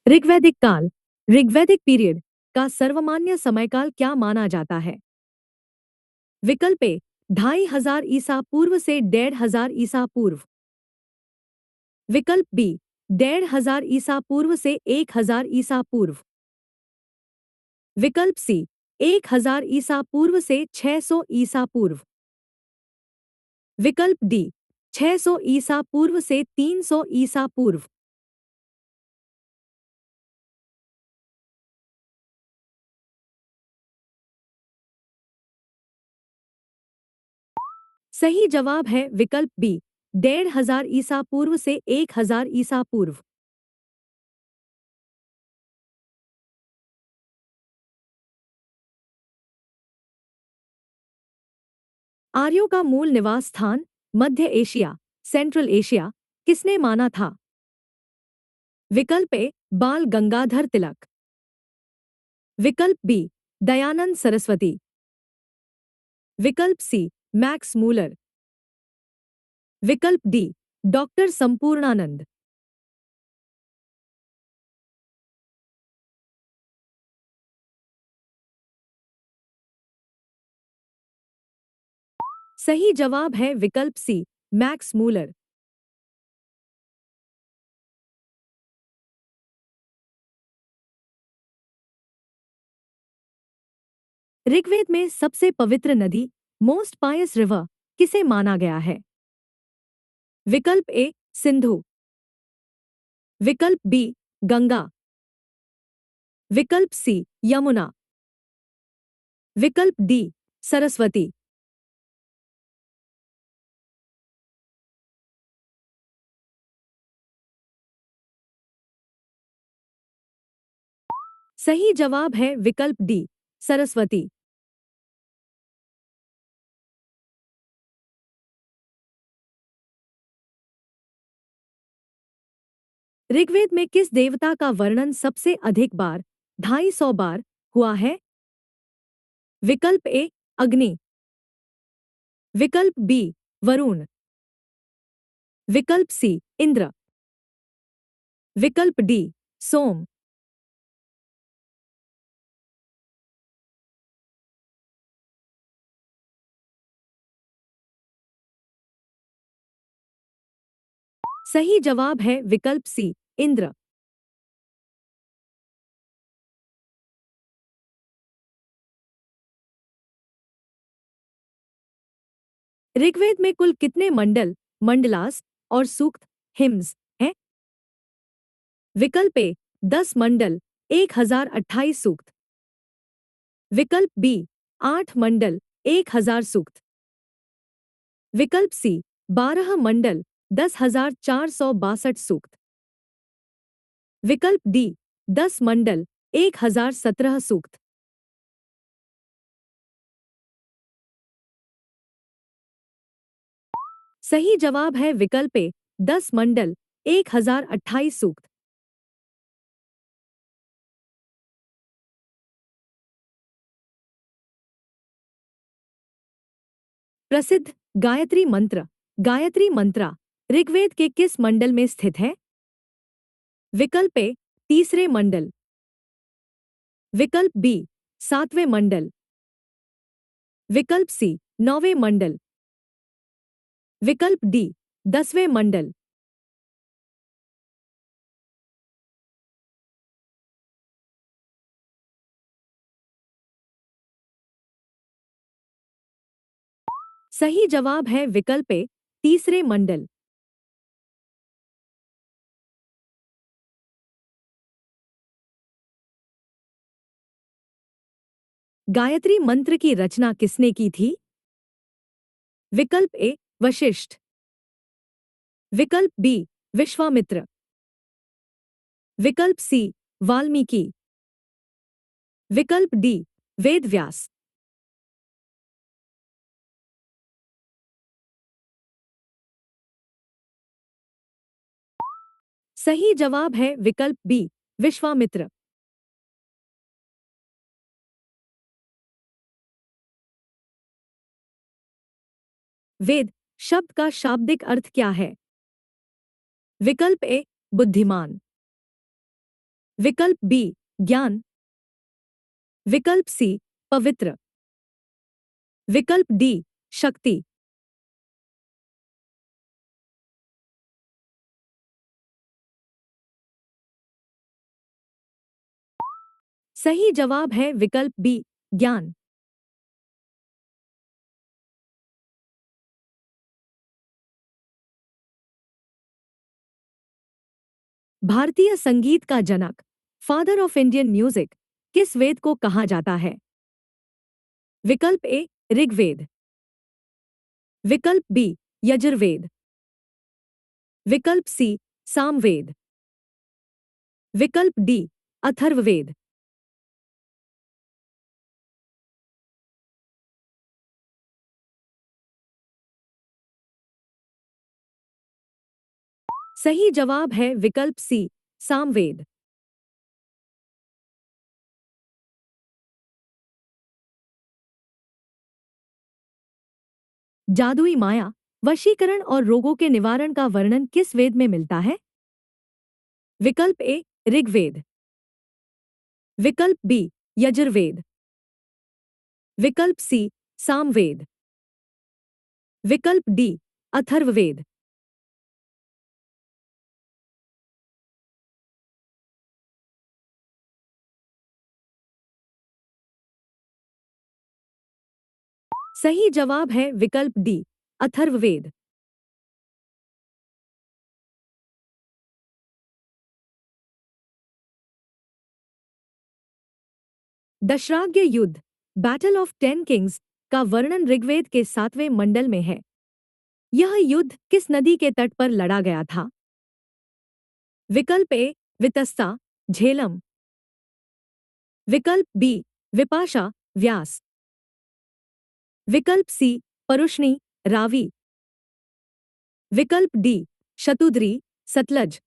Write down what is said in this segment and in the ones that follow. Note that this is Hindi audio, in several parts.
ऋग्वैदिक काल, ऋग्वैदिक पीरियड का सर्वमान्य समयकाल क्या माना जाता है? विकल्प ए 2500 ईसा पूर्व से 1500 ईसा पूर्व। विकल्प बी 1500 ईसा पूर्व से 1000 ईसा पूर्व। विकल्प सी 1000 ईसा पूर्व से 600 ईसा पूर्व। विकल्प डी 600 ईसा पूर्व से 300 ईसा पूर्व। सही जवाब है विकल्प बी 1500 ईसा पूर्व से 1000 ईसा पूर्व। आर्यों का मूल निवास स्थान मध्य एशिया, सेंट्रल एशिया किसने माना था? विकल्प ए बाल गंगाधर तिलक। विकल्प बी दयानंद सरस्वती। विकल्प सी मैक्स मूलर। विकल्प डी डॉक्टर संपूर्णानंद। सही जवाब है विकल्प सी मैक्स मूलर। ऋग्वेद में सबसे पवित्र नदी मोस्ट पायस रिवर किसे माना गया है? विकल्प ए सिंधु। विकल्प बी गंगा। विकल्प सी यमुना। विकल्प डी सरस्वती। सही जवाब है विकल्प डी सरस्वती। ऋग्वेद में किस देवता का वर्णन सबसे अधिक बार 250 बार हुआ है? विकल्प ए अग्नि। विकल्प बी वरुण। विकल्प सी इंद्र। विकल्प डी सोम। सही जवाब है विकल्प सी इंद्र। ऋग्वेद में कुल कितने मंडल मंडलास और सूक्त हिम्स हैं? विकल्प ए 10 मंडल 1028 सूक्त। विकल्प बी 8 मंडल 1000 सूक्त। विकल्प सी 12 मंडल 10,462 सूक्त। विकल्प डी 10 मंडल 1017 सूक्त। सही जवाब है विकल्प ए 10 मंडल 1028 सूक्त। प्रसिद्ध गायत्री मंत्र गायत्री मंत्रा ऋग्वेद के किस मंडल में स्थित है? विकल्प ए तीसरे मंडल। विकल्प बी सातवें मंडल। विकल्प सी नौवें मंडल। विकल्प डी 10वें मंडल। सही जवाब है विकल्प ए तीसरे मंडल। गायत्री मंत्र की रचना किसने की थी? विकल्प ए वशिष्ठ। विकल्प बी विश्वामित्र। विकल्प सी वाल्मीकि। विकल्प डी वेदव्यास। सही जवाब है विकल्प बी विश्वामित्र। वेद शब्द का शाब्दिक अर्थ क्या है? विकल्प ए बुद्धिमान। विकल्प बी ज्ञान। विकल्प सी पवित्र। विकल्प डी शक्ति। सही जवाब है विकल्प बी ज्ञान। भारतीय संगीत का जनक, फादर ऑफ इंडियन म्यूजिक, किस वेद को कहा जाता है? विकल्प ए ऋग्वेद। विकल्प बी यजुर्वेद। विकल्प सी सामवेद। विकल्प डी अथर्ववेद। सही जवाब है विकल्प सी सामवेद। जादुई माया, वशीकरण और रोगों के निवारण का वर्णन किस वेद में मिलता है? विकल्प ए ऋग्वेद। विकल्प बी यजुर्वेद। विकल्प सी सामवेद। विकल्प डी अथर्ववेद। सही जवाब है विकल्प डी अथर्ववेद। दशराग्य युद्ध, बैटल ऑफ 10 किंग्स का वर्णन ऋग्वेद के 7वें मंडल में है। यह युद्ध किस नदी के तट पर लड़ा गया था? विकल्प ए वितस्ता झेलम। विकल्प बी विपाशा व्यास। विकल्प सी परुष्णी रावी। विकल्प डी शतुद्री सतलज।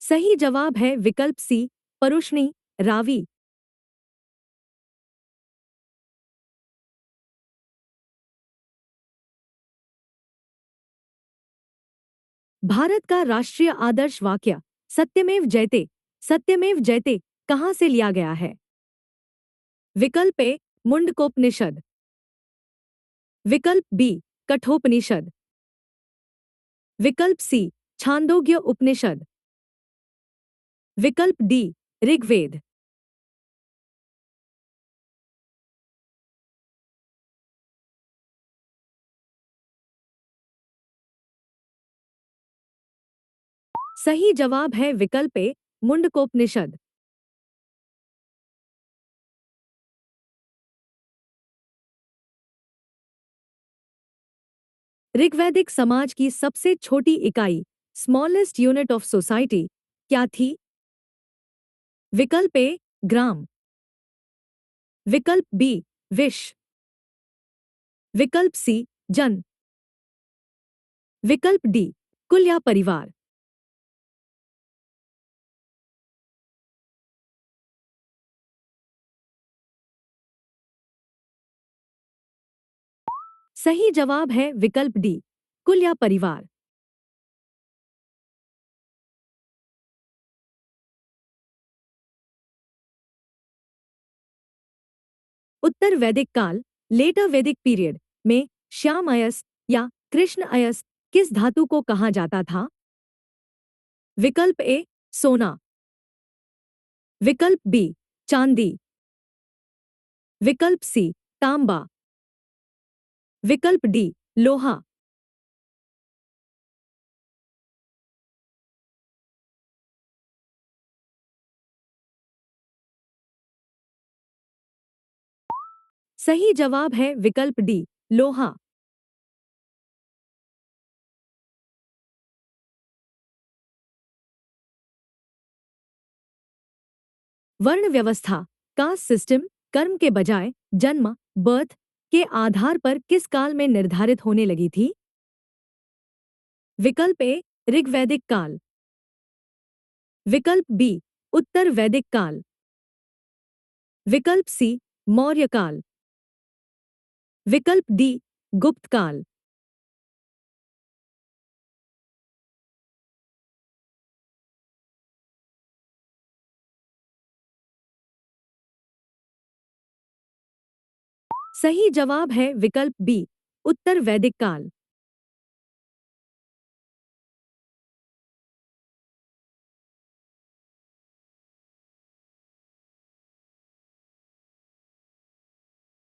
सही जवाब है विकल्प सी परुष्णी रावी। भारत का राष्ट्रीय आदर्श वाक्य सत्यमेव जयते कहाँ से लिया गया है? विकल्प ए मुंडकोपनिषद। विकल्प बी कठोपनिषद। विकल्प सी छांदोग्य उपनिषद। विकल्प डी ऋग्वेद। सही जवाब है विकल्प ए मुंडकोपनिषद। ऋग्वैदिक समाज की सबसे छोटी इकाई स्मॉलेस्ट यूनिट ऑफ सोसाइटी क्या थी? विकल्प ए ग्राम। विकल्प बी विश। विकल्प सी जन। विकल्प डी कुल या परिवार। सही जवाब है विकल्प डी कुल या परिवार। उत्तर वैदिक काल लेटर वैदिक पीरियड में श्याम अयस या कृष्ण अयस किस धातु को कहा जाता था? विकल्प ए सोना। विकल्प बी चांदी। विकल्प सी तांबा। विकल्प डी लोहा। सही जवाब है विकल्प डी लोहा। वर्ण व्यवस्था कास्ट सिस्टम कर्म के बजाय जन्म बर्थ के आधार पर किस काल में निर्धारित होने लगी थी? विकल्प ए ऋग्वैदिक काल। विकल्प बी उत्तर वैदिक काल। विकल्प सी मौर्य काल। विकल्प डी गुप्त काल। सही जवाब है विकल्प बी उत्तर वैदिक काल।